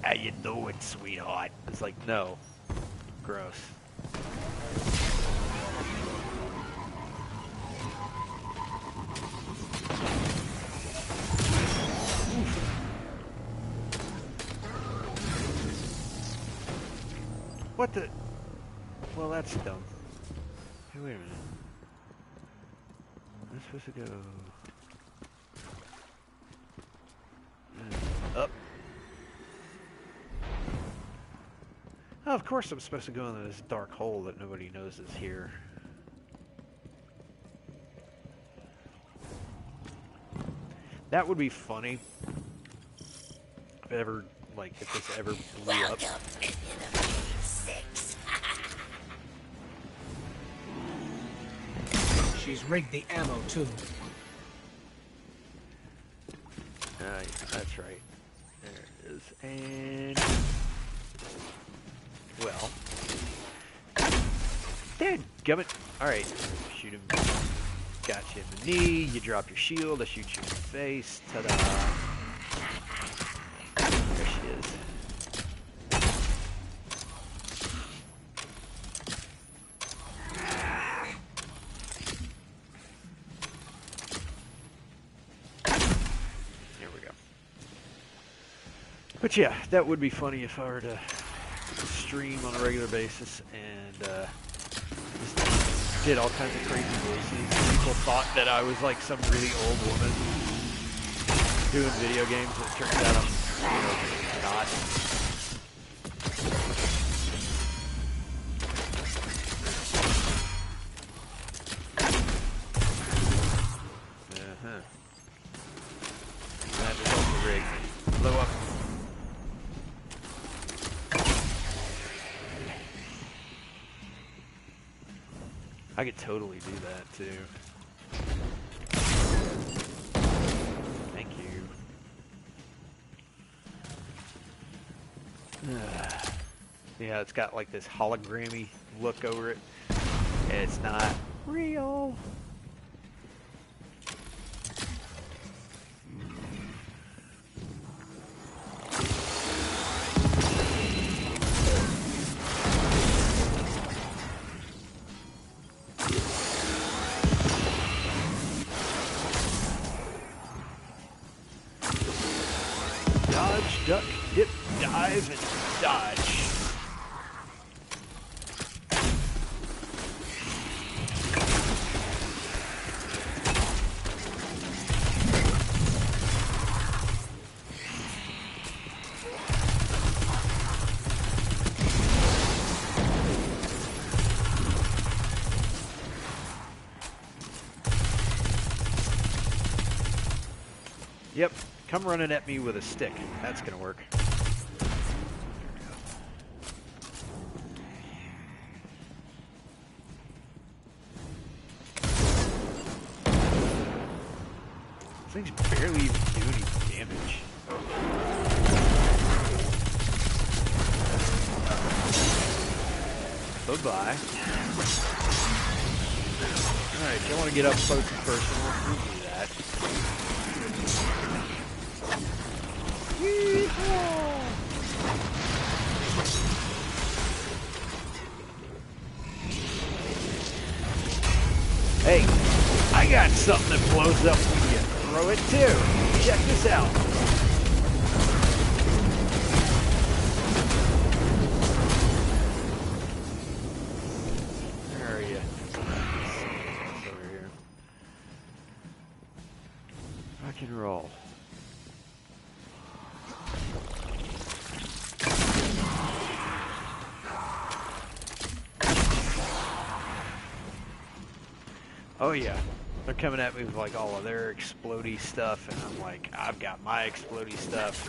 How you doing, sweetheart? It's like, no. Gross. What the? Well, that's dumb. Hey, wait a minute. I'm supposed to go up. Oh, of course I'm supposed to go into this dark hole that nobody knows is here. That would be funny. If this ever blew up. Welcome, minion of 6. She's rigged the ammo, too. That's right. There it is. And... well... dadgummit! Alright. Shoot him. Got you in the knee. You drop your shield. I shoot you in the face. Ta-da! There she is. But yeah, that would be funny if I were to stream on a regular basis and just did all kinds of crazy voices. People thought that I was like some really old woman doing video games. It turns out I'm not. That is also rigged. Blow up. I could totally do that too. Thank you. Yeah, it's got like this hologrammy look over it. And it's not real. Dodge, duck, dip, dive, and dodge. Yep, come running at me with a stick. That's gonna work. This thing's barely even doing any damage. Bye-bye. Alright, you want to get up close and personal? We'll do that. Hey, I got something that blows up when you throw it too. Check this out. Where are you? Over here. Rock and roll. Oh yeah, they're coming at me with like all of their explodey stuff, and I'm like, I've got my explodey stuff.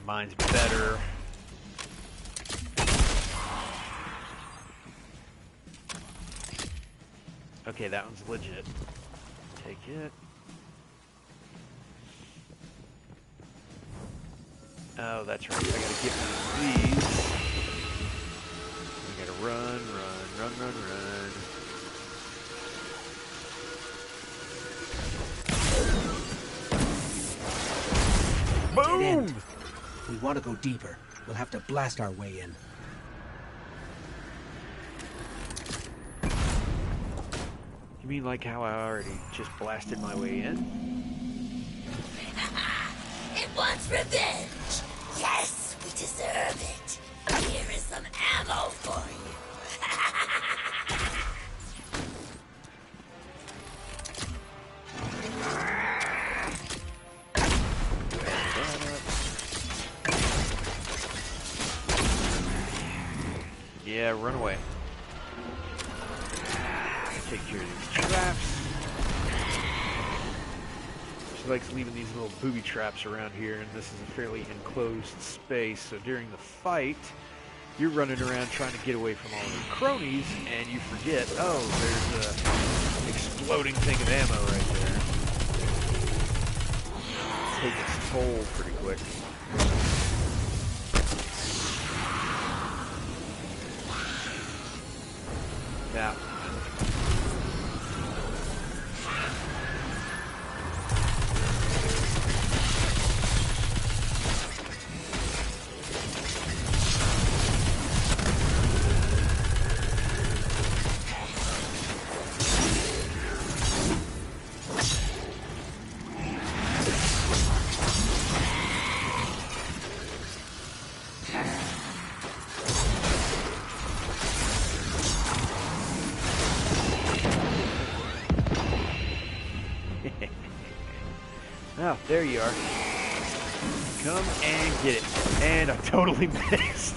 Mine's better. Okay, that one's legit. Take it. Oh, that's right. I gotta get one of these. I gotta run, run, run, run, run. Boom! If we want to go deeper, we'll have to blast our way in. You mean like how I already just blasted my way in? It wants revenge. Yes, we deserve it. Here is some ammo for you. Yeah, run away. Take care of these traps. She likes leaving these little booby traps around here, and this is a fairly enclosed space, so during the fight, you're running around trying to get away from all the cronies, and you forget, oh, there's a exploding thing of ammo right there. Take its toll pretty quick. Yeah. Oh, there you are. Come and get it. And I totally missed.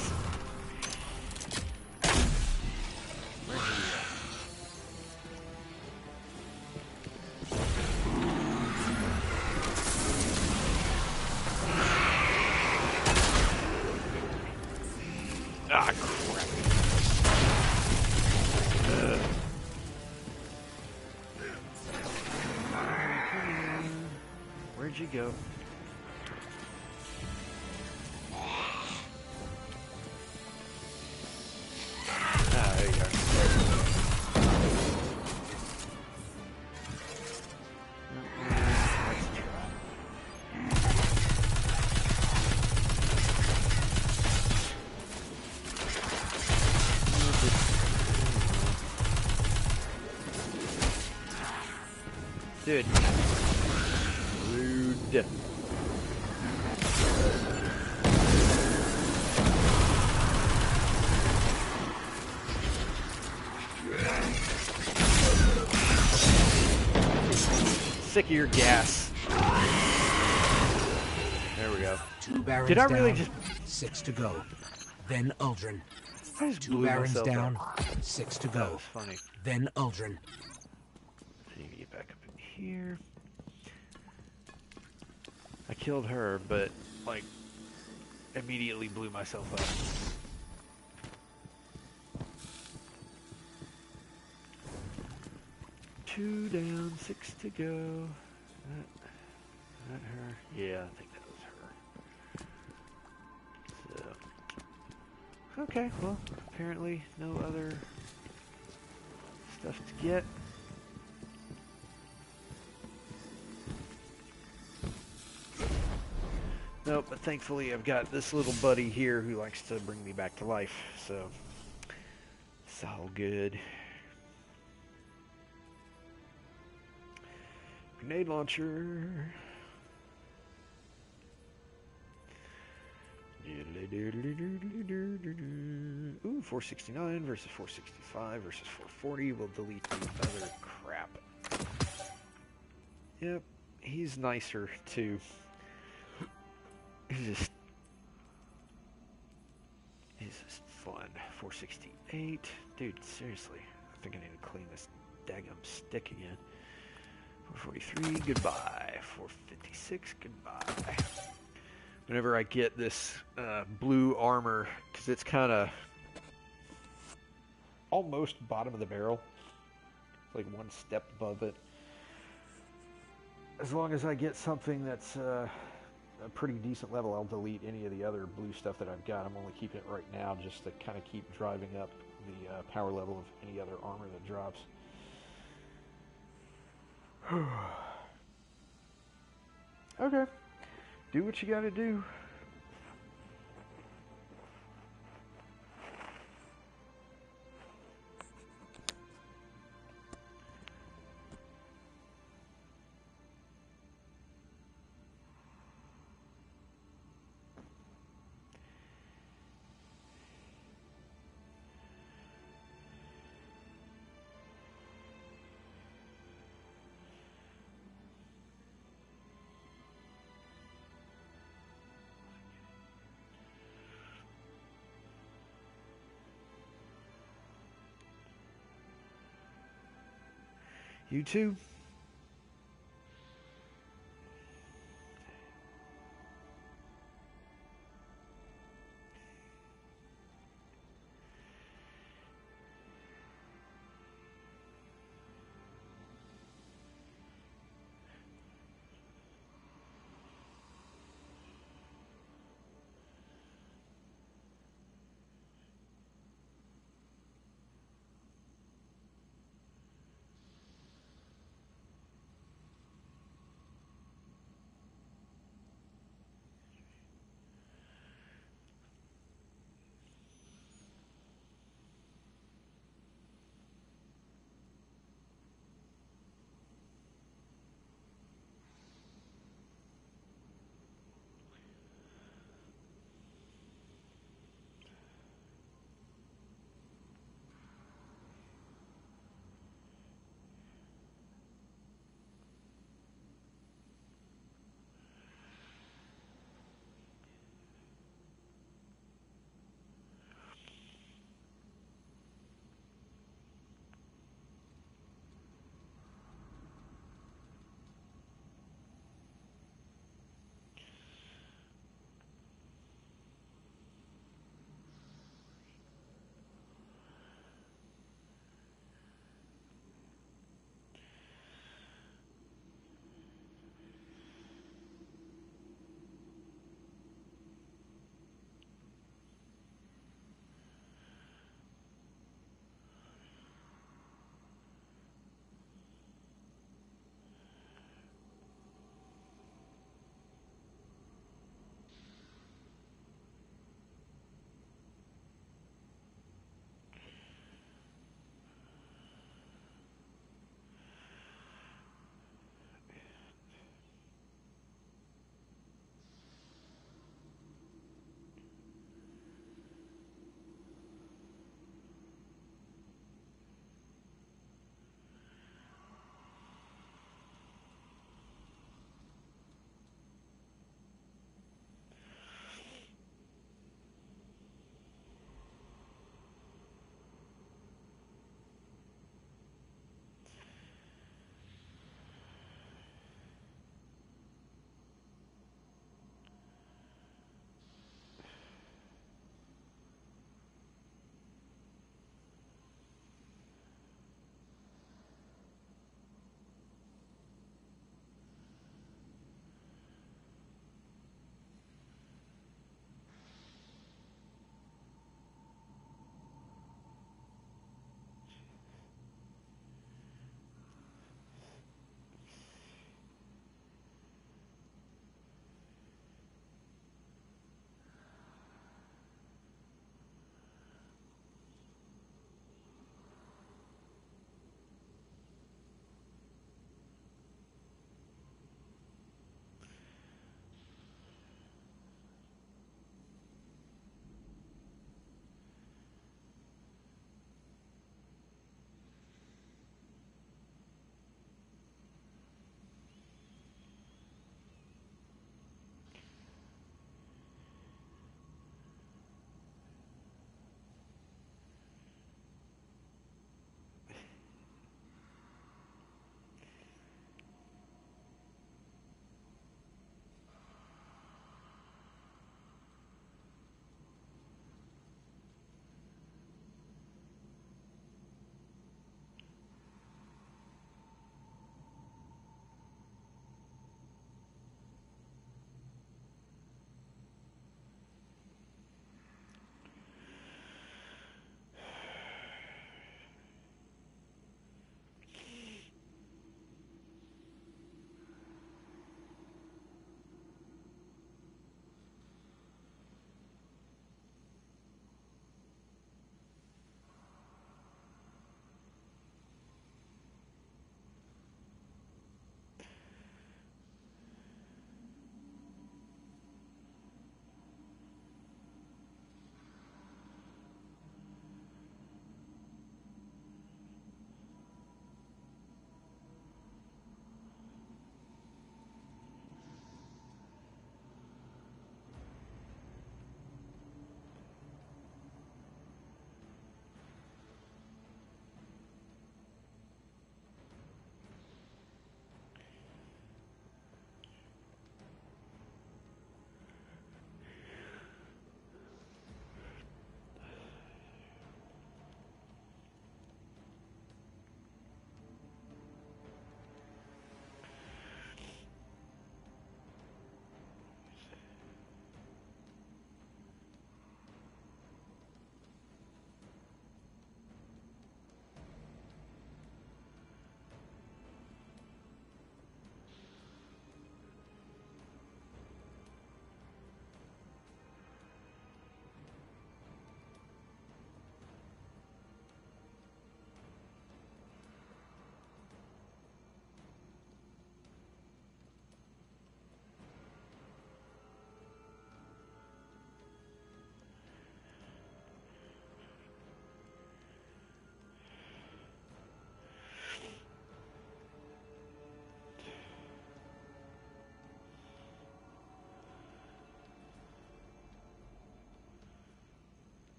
Ah, crap. Where'd you go? Ah, there you are. Let's try. Dude. Rude. Sick of your gas. There we go. 2 barons Did I really down, just... 6 to go. Then Uldren. I just 2 blew barons myself down, up. 6 to That go. was funny. Then Uldren. I need to get back up in here. I killed her, but, like, immediately blew myself up. Two down, 6 to go. Not her. Yeah, I think that was her. So, okay, well, apparently no other stuff to get. Nope, but thankfully I've got this little buddy here who likes to bring me back to life, so it's all good. Grenade launcher. Ooh, 469 versus 465 versus 440. We'll delete the other crap. Yep, he's nicer too. He's just fun. 468. Dude, seriously. I think I need to clean this daggum stick again. 443, goodbye. 456, goodbye. Whenever I get this blue armor, because it's kind of almost bottom of the barrel. It's like one step above it. As long as I get something that's a pretty decent level, I'll delete any of the other blue stuff that I've got. I'm only keeping it right now just to kind of keep driving up the power level of any other armor that drops. Okay. Do what you gotta do. You too.